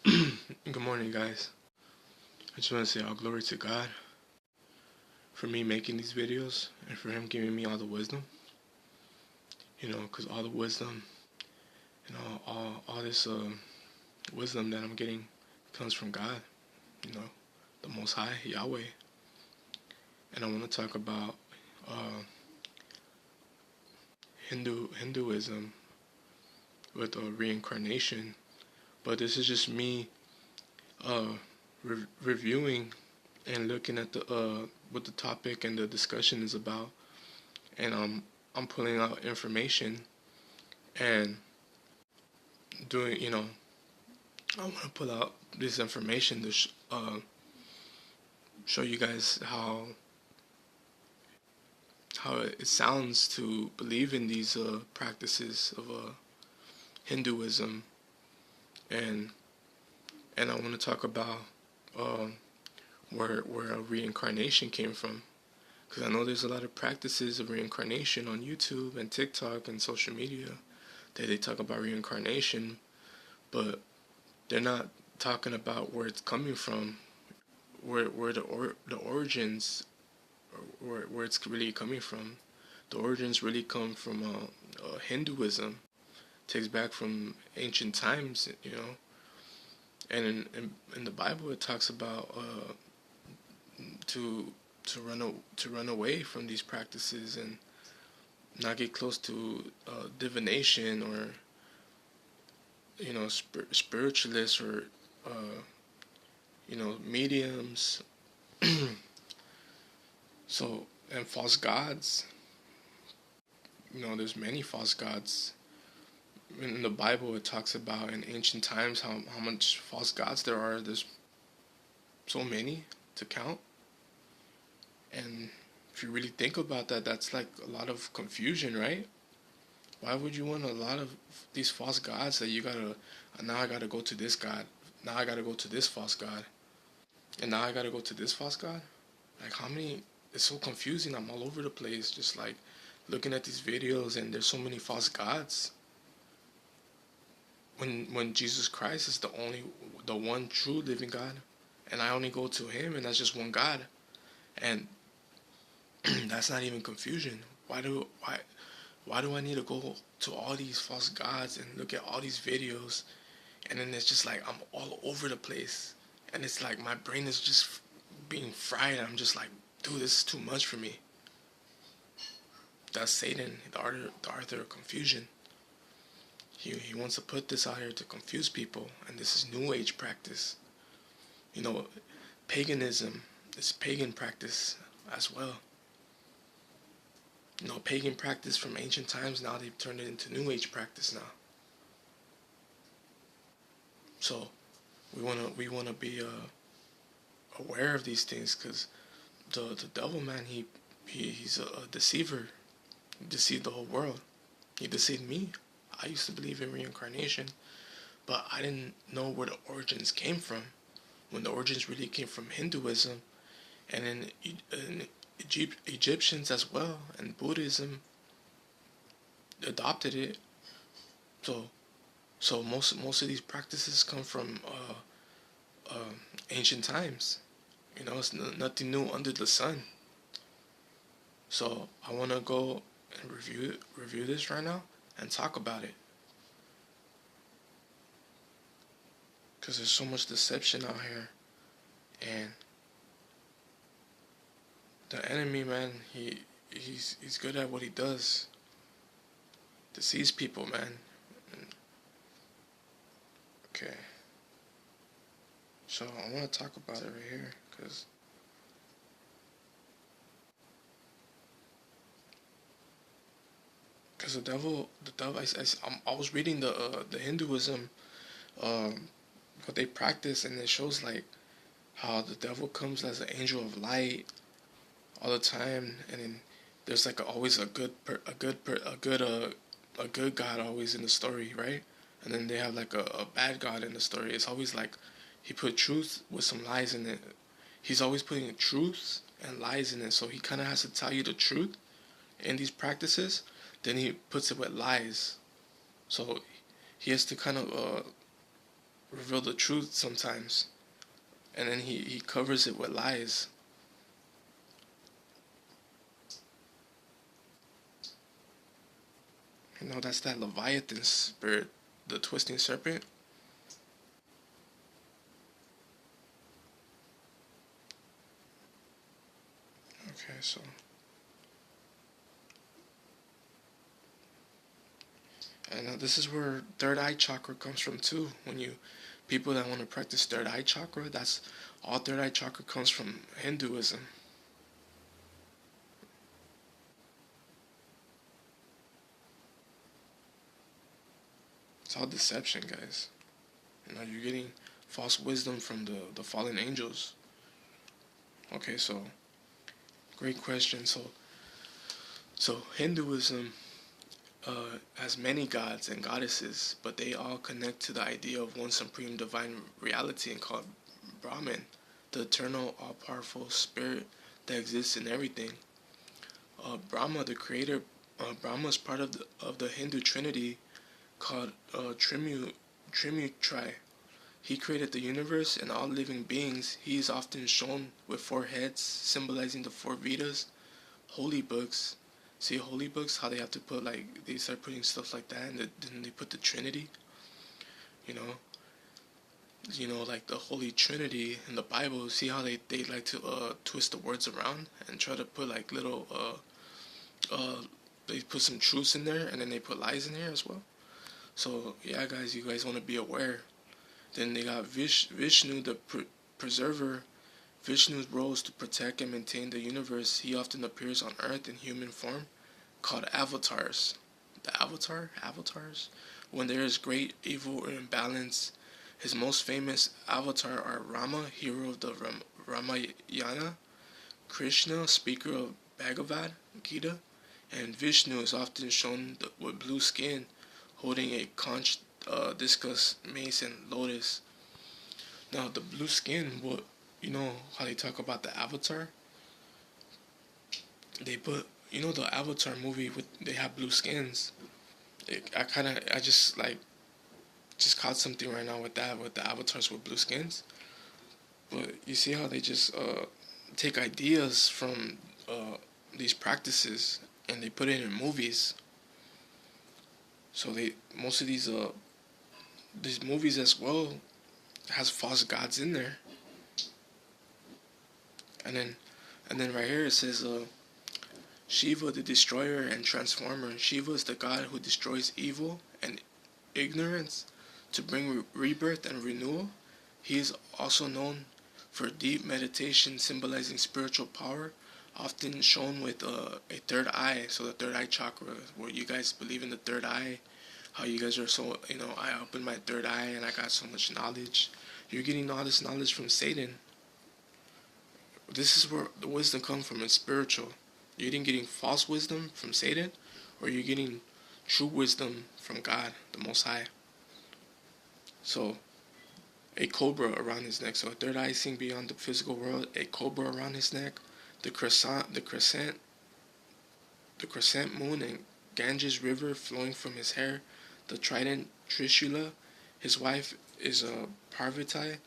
Good morning, guys. I just want to say all glory to God for me making these videos and for Him giving me all the wisdom. Because all the wisdom and all this wisdom that I'm getting comes from God, the Most High, Yahweh. And I want to talk about Hinduism with reincarnation. But this is just me reviewing and looking at the what the topic and the discussion is about, and I'm pulling out information and doing I want to pull out this information to show you guys how it sounds to believe in these practices of Hinduism, and I want to talk about where reincarnation came from, because I know there's a lot of practices of reincarnation on YouTube and TikTok and social media that they talk about reincarnation, but they're not talking about where it's coming from, where the origins, where it's really coming from. The origins really come from Hinduism. It takes back from ancient times, and in the Bible it talks about to run away from these practices and not get close to divination or spiritualists or mediums. So, and false gods. There's many false gods. In the Bible it talks about in ancient times how much false gods there are. There's so many to count. And if you really think about that, that's like a lot of confusion, right? Why would you want a lot of these false gods that now I gotta go to this god, now I gotta go to this false god, and now I gotta go to this false god? Like, how many? It's so confusing. I'm all over the place, just like looking at these videos, and there's so many false gods. When Jesus Christ is the one true living God, and I only go to Him, and that's just one God, and that's not even confusion. Why do I need to go to all these false gods and look at all these videos, and then it's just like I'm all over the place, and it's like my brain is just being fried. I'm just like, dude, this is too much for me. That's Satan, the author of confusion. He wants to put this out here to confuse people, and this is New Age practice. Paganism is pagan practice as well. Pagan practice from ancient times, now they've turned it into New Age practice now. So we wanna be aware of these things, because the devil, man, he's a deceiver. He deceived the whole world. He deceived me. I used to believe in reincarnation, but I didn't know where the origins came from. When the origins really came from Hinduism, and then Egyptians as well, and Buddhism adopted it. So most of these practices come from ancient times. It's nothing new under the sun. So I want to go and review this right now and talk about it, because there's so much deception out here, and the enemy, man, he's good at what he does. Deceives people, man. Okay. So I want to talk about it right here, because the devil. I was reading the Hinduism, what they practice, and it shows like how the devil comes as an angel of light all the time, and then there's like always a good God always in the story, right? And then they have like a bad God in the story. It's always like he put truth with some lies in it. He's always putting truth and lies in it, so he kind of has to tell you the truth in these practices. Then he puts it with lies, so he has to kind of reveal the truth sometimes, and then he covers it with lies. You know, that's that Leviathan spirit, the twisting serpent. Okay, so and this is where third eye chakra comes from too. When you people that want to practice third eye chakra, that's all third eye chakra comes from Hinduism. It's all deception, guys. You know, you're getting false wisdom from the fallen angels. Okay, so great question. So Hinduism has many gods and goddesses, but they all connect to the idea of one supreme divine reality and called Brahman, the eternal, all-powerful spirit that exists in everything. Brahma, the creator, Brahma is part of the Hindu trinity called Trimurti. He created the universe and all living beings. He is often shown with four heads, symbolizing the four Vedas, holy books. See, holy books, how they have to put, like, they start putting stuff like that, and then they put the Trinity, you know? You know, like the Holy Trinity in the Bible, see how they like to twist the words around and try to put, like, little, they put some truths in there, and then they put lies in here as well. So, yeah, guys, you guys want to be aware. Then they got Vishnu, the preserver. Vishnu's role is to protect and maintain the universe. He often appears on Earth in human form, called avatars. The avatars. When there is great evil or imbalance, his most famous avatar are Rama, hero of the Ramayana, Krishna, speaker of Bhagavad Gita, and Vishnu is often shown with blue skin, holding a conch, discus, mace, and lotus. Now, the blue skin, what you know how they talk about the Avatar? They put, you know, the Avatar movie with they have blue skins. I just like just caught something right now with that with the avatars with blue skins. But you see how they just take ideas from these practices and they put it in movies. So they most of these movies as well has false gods in there. And then right here it says Shiva the destroyer and transformer. Shiva is the god who destroys evil and ignorance to bring rebirth and renewal. He is also known for deep meditation symbolizing spiritual power, often shown with a third eye. So the third eye chakra, where you guys believe in the third eye, how you guys are so, you know, I opened my third eye and I got so much knowledge. You're getting all this knowledge from Satan. This is where the wisdom comes from. It's spiritual. You're either getting false wisdom from Satan, or you're getting true wisdom from God, the Most High. So, a cobra around his neck. So, a third eye seeing beyond the physical world. A cobra around his neck. The crescent moon and Ganges River flowing from his hair. The trident Trishula. His wife is a Parvati,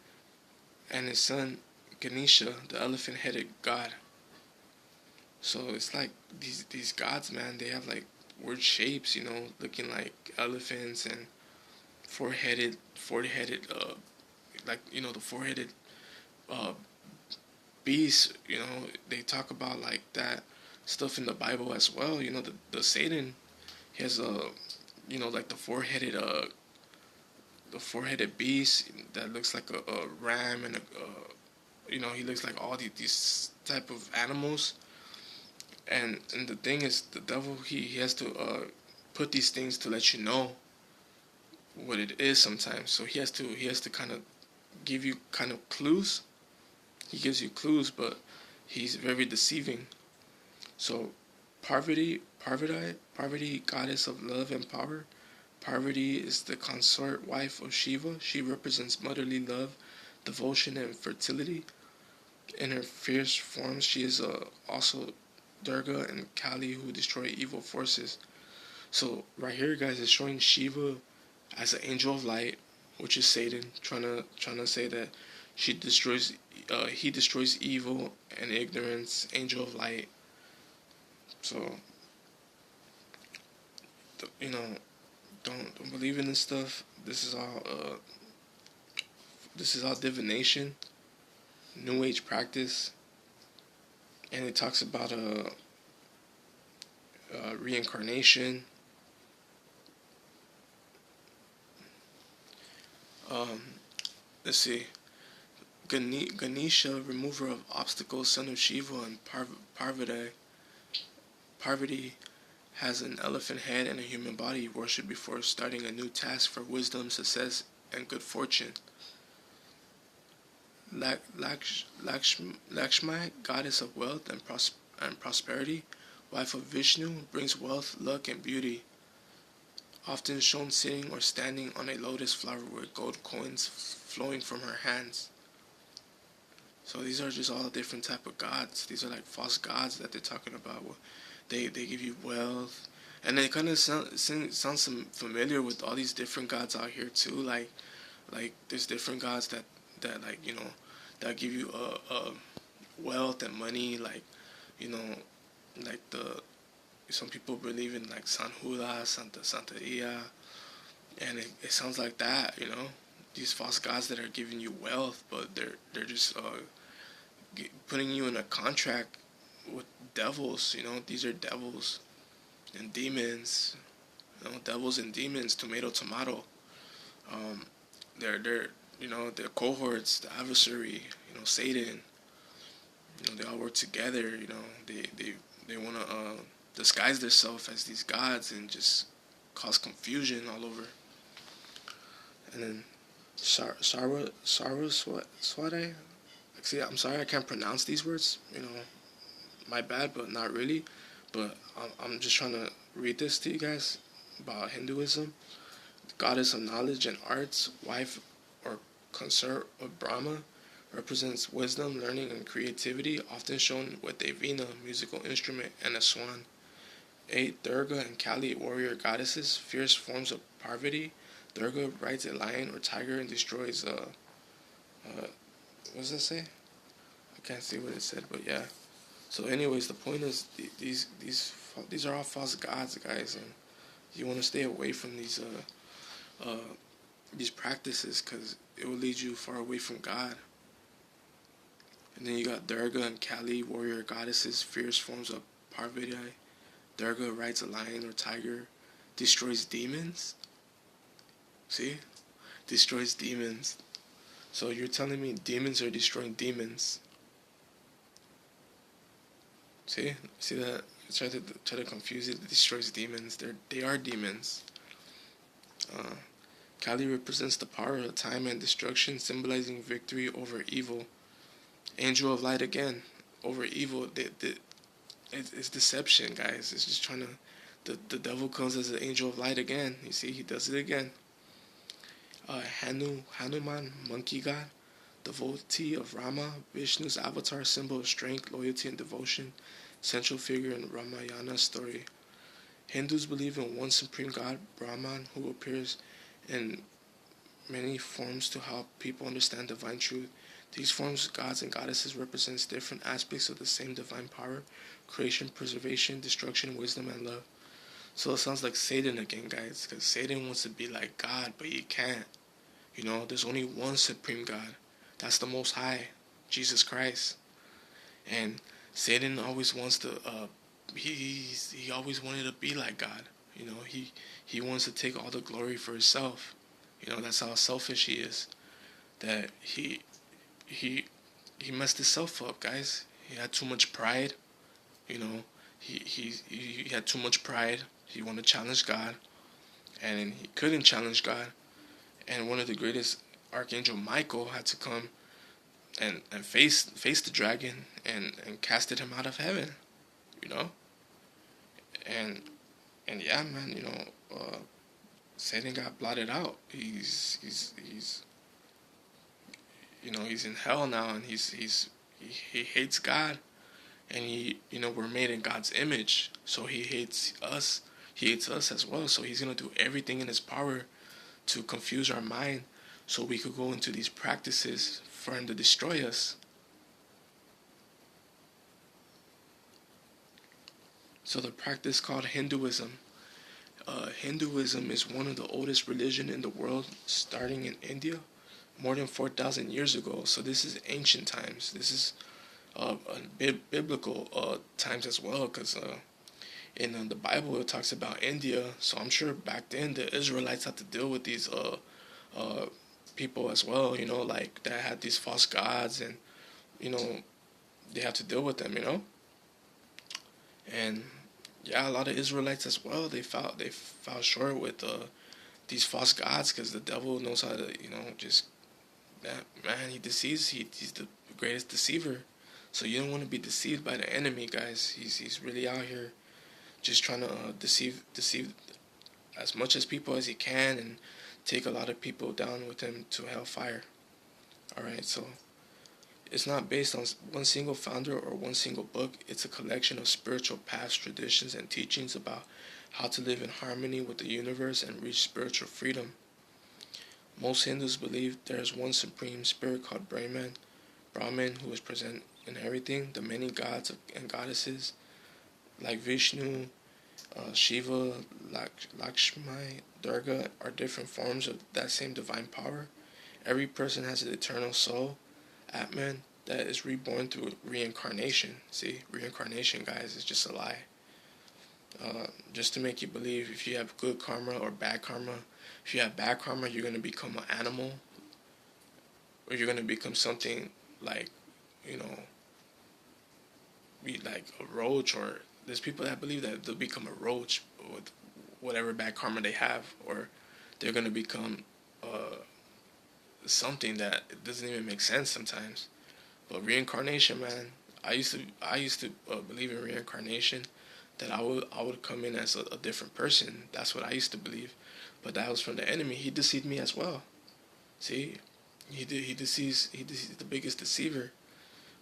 and his son Ganesha, the elephant-headed god. So it's like these gods, man. They have like weird shapes, you know, looking like elephants and four-headed, like, you know, the four-headed uh, beast. You know, they talk about like that stuff in the Bible as well. You know, the Satan, he has you know, like the four-headed beast that looks like a ram and you know, he looks like all these type of animals. And the thing is, the devil, he has to put these things to let you know what it is sometimes. So he has to kind of give you kind of clues. He gives you clues, but he's very deceiving. So Parvati, goddess of love and power. Parvati is the consort wife of Shiva. She represents motherly love, devotion, and fertility. In her fierce forms, she is also Durga and Kali, who destroy evil forces. So right here, guys, is showing Shiva as an angel of light. which is Satan, trying to say that he destroys evil and ignorance, angel of light. So, you know, don't believe in this stuff. This is all divination, New Age practice, and it talks about reincarnation. Um, let's see. Ganesha, remover of obstacles, son of Shiva, and Parvati has an elephant head and a human body, worshipped before starting a new task for wisdom, success, and good fortune. Lakshmi, goddess of wealth and prosperity, wife of Vishnu, brings wealth, luck, and beauty. Often shown sitting or standing on a lotus flower with gold coins flowing from her hands. So these are just all different type of gods. These are like false gods that they're talking about. They give you wealth, and it kind of sounds familiar with all these different gods out here too. Like there's different gods that like that give you wealth and money. Like like some people believe in like San Judas, Santeria, and it sounds like that. These false gods that are giving you wealth, but they're just putting you in a contract with devils. These are devils and demons. Devils and demons, tomato. They're their cohorts, the adversary. Satan. They all work together. They want to disguise themselves as these gods and just cause confusion all over. And then Saraswati. See, I'm sorry I can't pronounce these words. My bad, but not really. But I'm just trying to read this to you guys about Hinduism. Goddess of knowledge and arts, wife or consort of Brahma, represents wisdom, learning, and creativity, often shown with a veena, musical instrument, and a swan. 8. Durga and Kali, warrior goddesses, fierce forms of Parvati. Durga rides a lion or tiger and destroys what does that say? I can't see what it said, but yeah. So anyways, the point is these are all false gods, guys, and you want to stay away from these practices because it will lead you far away from God. And then you got Durga and Kali, warrior goddesses, fierce forms of Parvati. Durga rides a lion or tiger, destroys demons. See? Destroys demons. So you're telling me demons are destroying demons. See that? Try to confuse it. It destroys demons. They are demons. Kali represents the power of time and destruction, symbolizing victory over evil. Angel of light again, over evil. It's deception, guys. It's just trying to. The devil comes as an angel of light again. You see, he does it again. Hanuman, monkey god, devotee of Rama, Vishnu's avatar, symbol of strength, loyalty, and devotion, central figure in Ramayana story. Hindus believe in one supreme god, Brahman, who appears in many forms to help people understand divine truth. These forms, gods and goddesses, represents different aspects of the same divine power: creation, preservation, destruction, wisdom, and love. So it sounds like Satan again, guys, because Satan wants to be like God, but he can't. There's only one supreme God. That's the Most High, Jesus Christ. And Satan always wants to. He always wanted to be like God. He wants to take all the glory for himself. That's how selfish he is. That he messed himself up, guys. He had too much pride. He had too much pride. He wanted to challenge God, and he couldn't challenge God. And one of the greatest, Archangel Michael, had to come and face the dragon and casted him out of heaven. And yeah, man, Satan got blotted out. He's in hell now, and he hates God, and we're made in God's image, so he hates us as well. So he's gonna do everything in his power to confuse our mind, so we could go into these practices for him to destroy us. So the practice called Hinduism. Hinduism is one of the oldest religion in the world, starting in India, more than 4,000 years ago. So this is ancient times. This is biblical times as well, because in the Bible it talks about India. So I'm sure back then the Israelites had to deal with these people as well. Like that had these false gods, and you know they have to deal with them. And yeah, a lot of Israelites as well. They fell short with these false gods, because the devil knows how to just that man. He deceives. He's the greatest deceiver. So you don't want to be deceived by the enemy, guys. He's really out here just trying to deceive as much as people as he can, and take a lot of people down with him to hellfire. All right, so it's not based on one single founder or one single book. It's a collection of spiritual paths, traditions, and teachings about how to live in harmony with the universe and reach spiritual freedom. Most Hindus believe there is one supreme spirit called Brahman, who is present in everything. The many gods and goddesses like Vishnu, Shiva, Lakshmi, Durga are different forms of that same divine power. Every person has an eternal soul, Atman, that is reborn through reincarnation. See, reincarnation, guys, is just a lie. Just to make you believe if you have good karma or bad karma. If you have bad karma, you're going to become an animal, or you're going to become something like, be like a roach, or there's people that believe that they'll become a roach with whatever bad karma they have, or they're going to become something that doesn't even make sense sometimes. But reincarnation, man, I used to believe in reincarnation, that I would come in as a different person. That's what I used to believe, but that was from the enemy. He deceived me as well. See, he deceives. He's the biggest deceiver.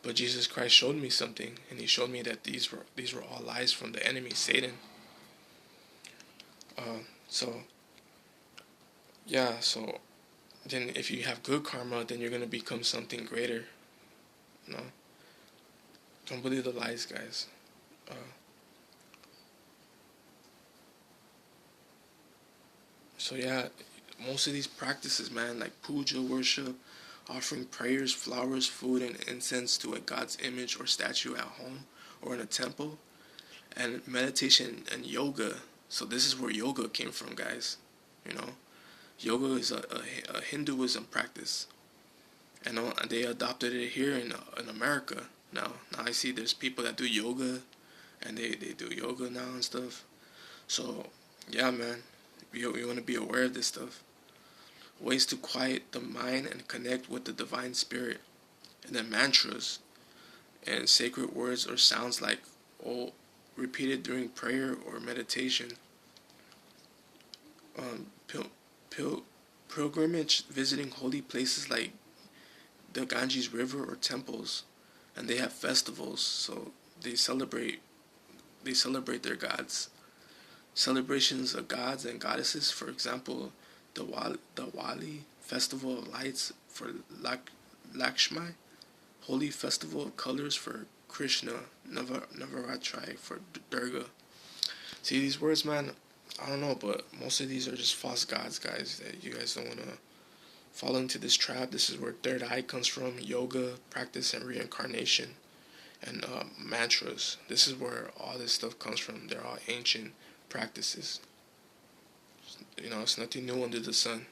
But Jesus Christ showed me something, and he showed me that these were all lies from the enemy, Satan. So yeah, so then if you have good karma, then you're gonna become something greater. No, don't believe the lies, guys. So yeah, most of these practices, man, like puja, worship, offering prayers, flowers, food, and incense to a god's image or statue at home or in a temple, and meditation and yoga. So this is where yoga came from, guys. Yoga is a Hinduism practice, and they adopted it here in America. Now I see there's people that do yoga, and they do yoga now and stuff. So yeah, man, you want to be aware of this stuff. Ways to quiet the mind and connect with the divine spirit, and then mantras and sacred words or sounds like all repeated during prayer or meditation. Pilgrimage, visiting holy places like the Ganges River or temples, and they have festivals, so they celebrate their gods. Celebrations of gods and goddesses, for example, the Wali Festival of Lights for Lakshmi, Holy Festival of Colors for Krishna, Navaratri for Durga. See these words, man? I don't know, but most of these are just false gods, guys, that you guys don't want to fall into this trap. This is where third eye comes from, yoga, practice, and reincarnation, and mantras. This is where all this stuff comes from. They're all ancient practices. It's nothing new under the sun.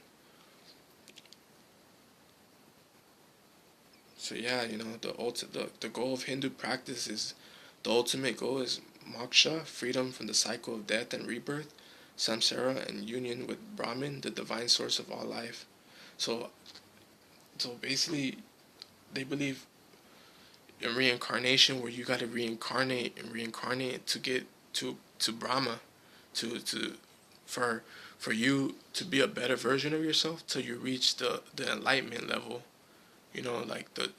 So yeah, the goal of Hindu practice is, the ultimate goal is moksha, freedom from the cycle of death and rebirth, samsara, and union with Brahman, the divine source of all life. So basically, they believe in reincarnation, where you got to reincarnate to get to Brahma, to for you to be a better version of yourself till you reach the enlightenment level. Like the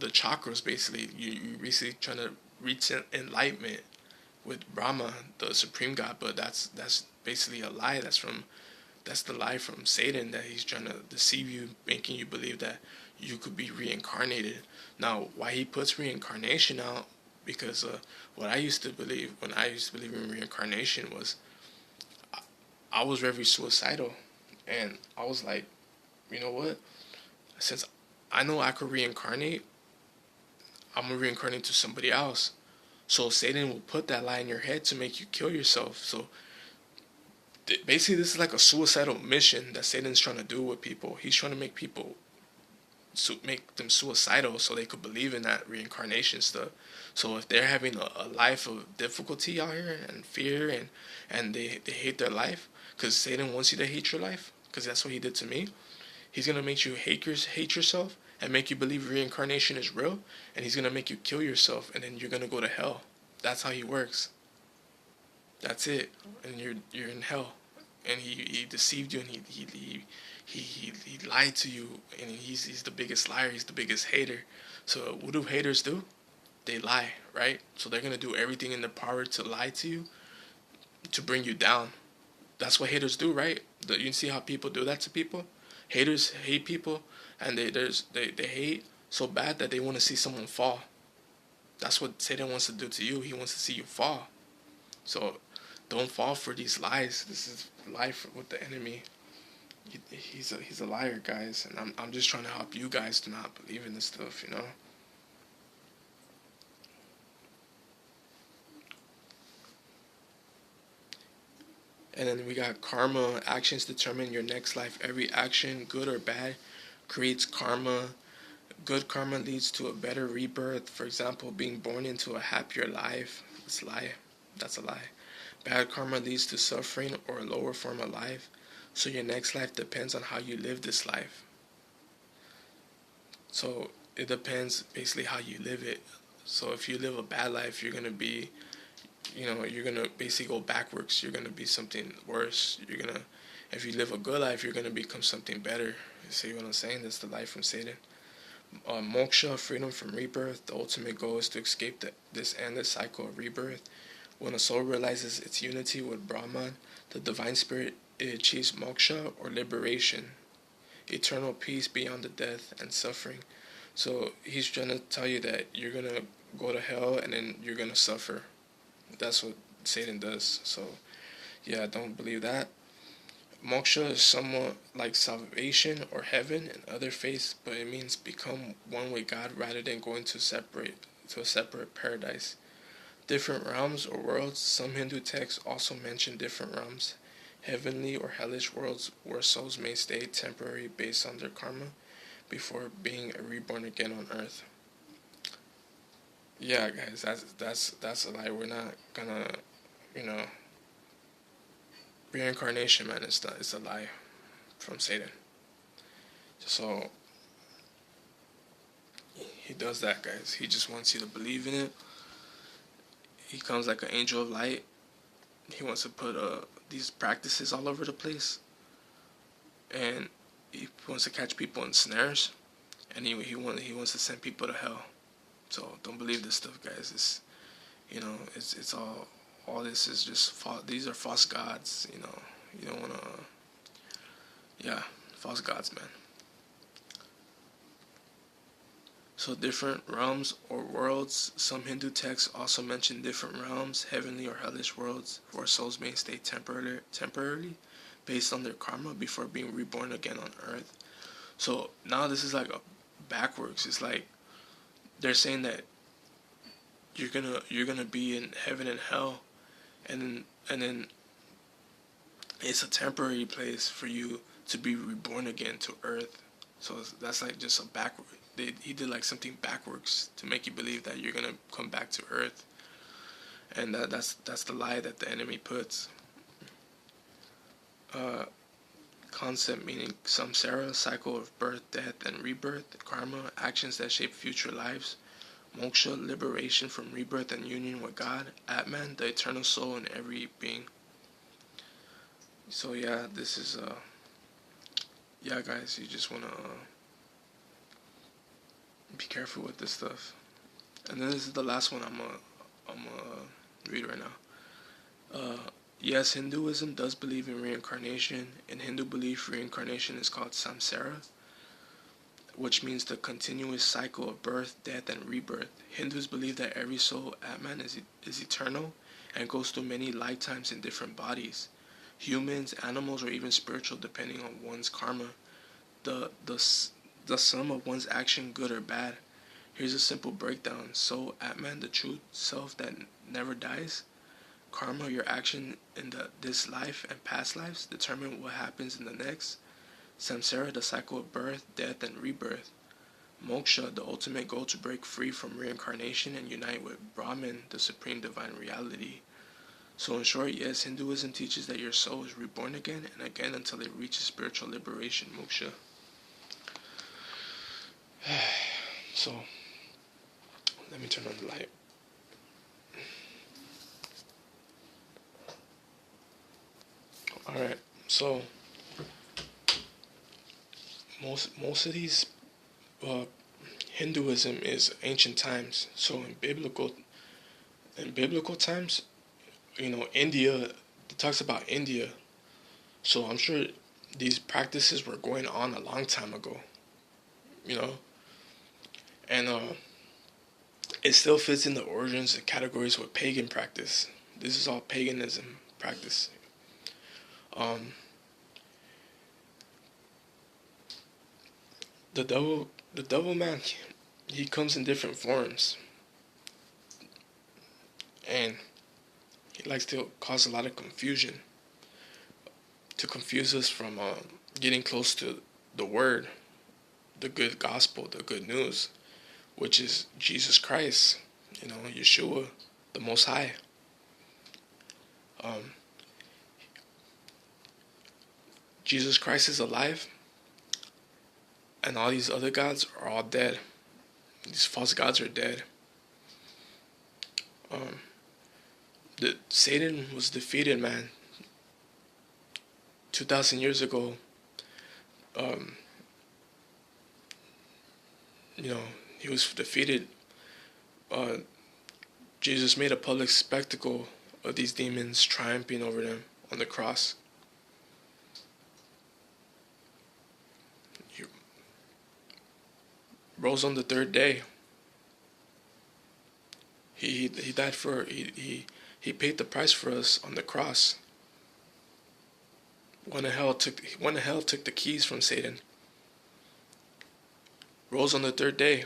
chakras, basically. You basically trying to reach enlightenment with Brahma, the supreme God, but that's basically a lie. That's from That's the lie from Satan, that he's trying to deceive you, making you believe that you could be reincarnated. Now, why he puts reincarnation out? Because what I used to believe, when I used to believe in reincarnation, was I was very suicidal, and I was like, you know what? Since I know I could reincarnate, I'm gonna reincarnate to somebody else. So Satan will put that lie in your head to make you kill yourself. So basically, this is like a suicidal mission that Satan's trying to do with people. He's trying to make people, make them suicidal so they could believe in that reincarnation stuff. So if they're having a life of difficulty out here and fear, and they hate their life, because Satan wants you to hate your life, because that's what he did to me. He's gonna make you hate yourself and make you believe reincarnation is real, and he's gonna make you kill yourself, and then you're gonna go to hell. That's how he works. That's it, and you're in hell. And he deceived you, and he lied to you, and he's the biggest liar. He's the biggest hater. So what do haters do? They lie, right? So they're gonna do everything in their power to lie to you, to bring you down. That's what haters do, right? You see how people do that to people? Haters hate people, and they hate so bad that they want to see someone fall. That's what Satan wants to do to you. He wants to see you fall. So don't fall for these lies. This is life with the enemy. He's a liar, guys, and I'm just trying to help you guys to not believe in this stuff, you know. And then we got karma. Actions determine your next life. Every action, good or bad, creates karma. Good karma leads to a better rebirth. For example, being born into a happier life. That's a lie. That's a lie. Bad karma leads to suffering or a lower form of life. So your next life depends on how you live this life. So it depends basically how you live it. So if you live a bad life, you're gonna be, you're gonna basically go backwards. You're gonna be something worse. If you live a good life, you're gonna become something better. You see what I'm saying? That's the life from Satan. Moksha, freedom from rebirth. The ultimate goal is to escape this endless cycle of rebirth. When a soul realizes its unity with Brahman, the divine spirit, it achieves moksha, or liberation, eternal peace beyond the death and suffering. So he's trying to tell you that you're gonna go to hell and then you're gonna suffer. That's what Satan does. So yeah, don't believe that. Moksha is somewhat like salvation or heaven in other faiths, but it means become one with God rather than going to a separate paradise. Different realms or worlds. Some Hindu texts also mention different realms, heavenly or hellish worlds where souls may stay temporary based on their karma before being reborn again on earth. Yeah, guys, that's a lie. We're not gonna, you know, reincarnation, man. It's a lie from Satan. So he does that, guys. He just wants you to believe in it. He comes like an angel of light. He wants to put these practices all over the place, and he wants to catch people in snares, and he wants to send people to hell. So don't believe this stuff, guys. It's all this is just false. These are false gods. You don't wanna, yeah, false gods, man. So different realms or worlds. Some Hindu texts also mention different realms, heavenly or hellish worlds, where souls may stay temporarily, based on their karma before being reborn again on Earth. So now this is like a backwards. It's like they're saying that you're gonna be in heaven and hell, and then it's a temporary place for you to be reborn again to Earth. So that's like just a backward. He did like something backwards to make you believe that you're gonna come back to Earth, and that's the lie that the enemy puts. Concept meaning samsara, cycle of birth, death, and rebirth. Karma, actions that shape future lives. Moksha, liberation from rebirth and union with God. Atman, the eternal soul in every being. So yeah, this is yeah, guys, you just wanna be careful with this stuff. And then this is the last one I'm gonna read right now. Yes, Hinduism does believe in reincarnation. In Hindu belief, reincarnation is called samsara, which means the continuous cycle of birth, death, and rebirth. Hindus believe that every soul, Atman, is eternal and goes through many lifetimes in different bodies. Humans, animals, or even spiritual, depending on one's karma. The, the, the sum of one's action, good or bad. Here's a simple breakdown. So, Atman, the true self that never dies. Karma, your action in this life and past lives, determine what happens in the next. Samsara, the cycle of birth, death, and rebirth. Moksha, the ultimate goal to break free from reincarnation and unite with Brahman, the supreme divine reality. So in short, yes, Hinduism teaches that your soul is reborn again and again until it reaches spiritual liberation, moksha. So, let me turn on the light. Alright, so most of these Hinduism is ancient times. So in biblical times, India, it talks about India. So I'm sure these practices were going on a long time ago, you know, and it still fits in the origins and categories with pagan practice. This is all paganism practice. Um, the devil man, he comes in different forms, and he likes to cause a lot of confusion, to confuse us from getting close to the word, the good gospel, the good news, which is Jesus Christ, Yeshua, the Most High. Um, Jesus Christ is alive, and all these other gods are all dead. These false gods are dead. Satan was defeated, man. 2,000 years ago, um, he was defeated. Jesus made a public spectacle of these demons triumphing over them on the cross. He rose on the third day. He died he paid the price for us on the cross. Went to hell, took the keys from Satan. Rose on the third day.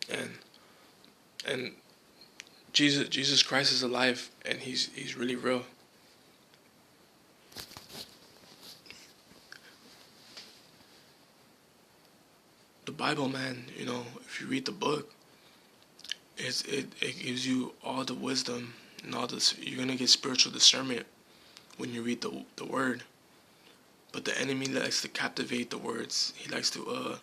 And Jesus Christ is alive, and he's really real. The Bible, man, if you read the book, it gives you all the wisdom and all this. You're gonna get spiritual discernment when you read the word. But the enemy likes to captivate the words. He likes to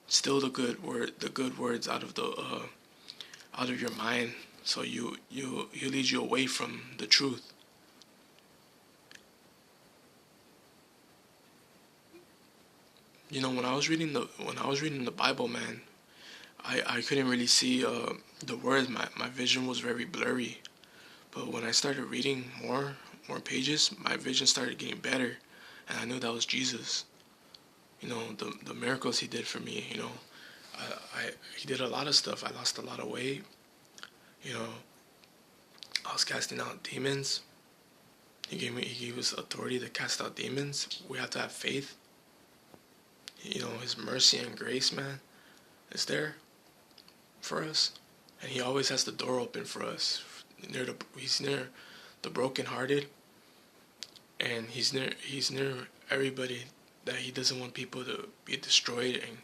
steal the good words out of your mind. So he leads you away from the truth. When I was reading the Bible, man, I couldn't really see the words. My vision was very blurry. But when I started reading more pages, my vision started getting better, and I knew that was Jesus. The miracles he did for me. He did a lot of stuff. I lost a lot of weight. I was casting out demons. He gave us authority to cast out demons. We have to have faith. His mercy and grace, man, is there for us, and he always has the door open for us. He's near the brokenhearted, and he's near everybody that he doesn't want people to be destroyed, and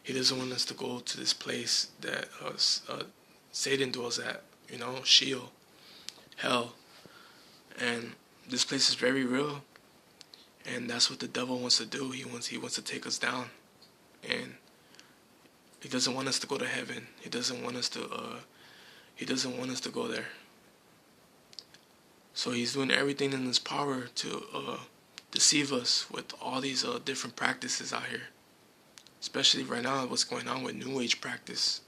he doesn't want us to go to this place that Satan dwells at, Sheol, hell, and this place is very real, and that's what the devil wants to do. He wants to take us down, and he doesn't want us to go to heaven. He doesn't want us to go there. So he's doing everything in his power to deceive us with all these different practices out here. Especially right now, what's going on with New Age practice.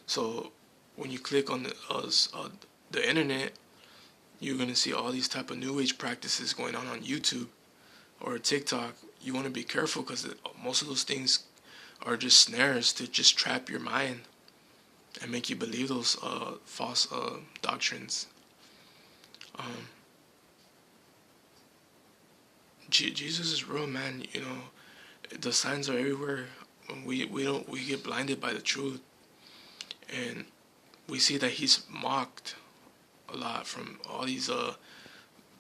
So when you click on the internet, you're gonna see all these type of new age practices going on YouTube or TikTok. You want to be careful because most of those things are just snares to just trap your mind and make you believe those false doctrines. Jesus is real, man. You know, the signs are everywhere. We get blinded by the truth, and we see that he's mocked a lot from all these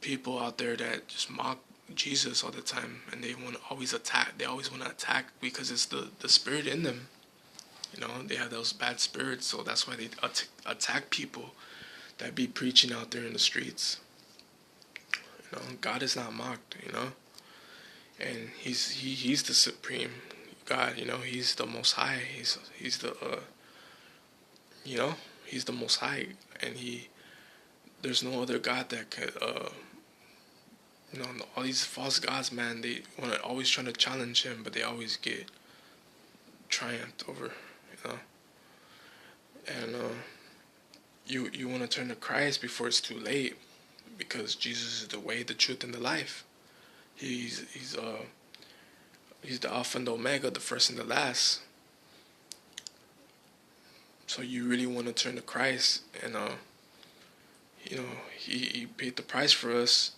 people out there that just mock Jesus all the time, and they want to always attack. They always want to attack because it's the spirit in them. You know, they have those bad spirits, so that's why they attack people that be preaching out there in the streets. You know, God is not mocked. You know, and he's the supreme God. You know, he's the Most High. He's the you know, he's the Most High, and there's no other God that could you know, all these false gods, man, they want to always trying to challenge him, but they always get triumphed over, you know. And you want to turn to Christ before it's too late, because Jesus is the way, the truth, and the life. He's the Alpha and the Omega, the first and the last. So you really want to turn to Christ, and you know, he paid the price for us.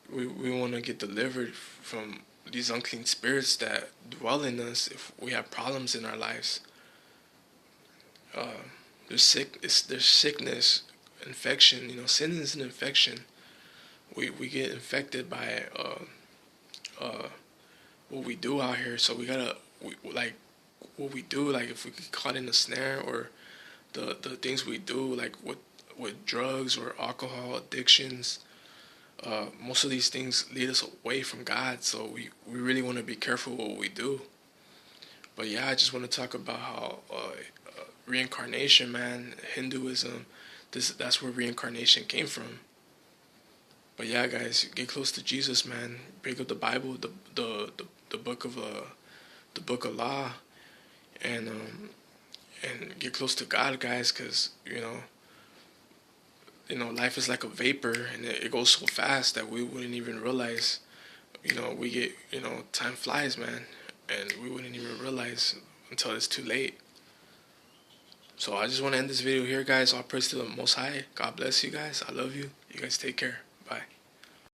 We want to get delivered from these unclean spirits that dwell in us if we have problems in our lives. There's sickness, infection. You know, sin is an infection. We get infected by what we do out here. So we gotta like what we do. Like if we get caught in a snare, or the things we do, like with drugs or alcohol addictions. Most of these things lead us away from God, so we really want to be careful what we do. But yeah, I just want to talk about how reincarnation, man, Hinduism, that's where reincarnation came from. But yeah, guys, get close to Jesus, man. Pick up the Bible, the book of law, and get close to God, guys, because you know, life is like a vapor, and it goes so fast that we wouldn't even realize. You know, we get, you know, time flies, man, and we wouldn't even realize until it's too late. So I just want to end this video here, guys. All praise to the Most High. God bless you guys. I love you. You guys take care. Bye.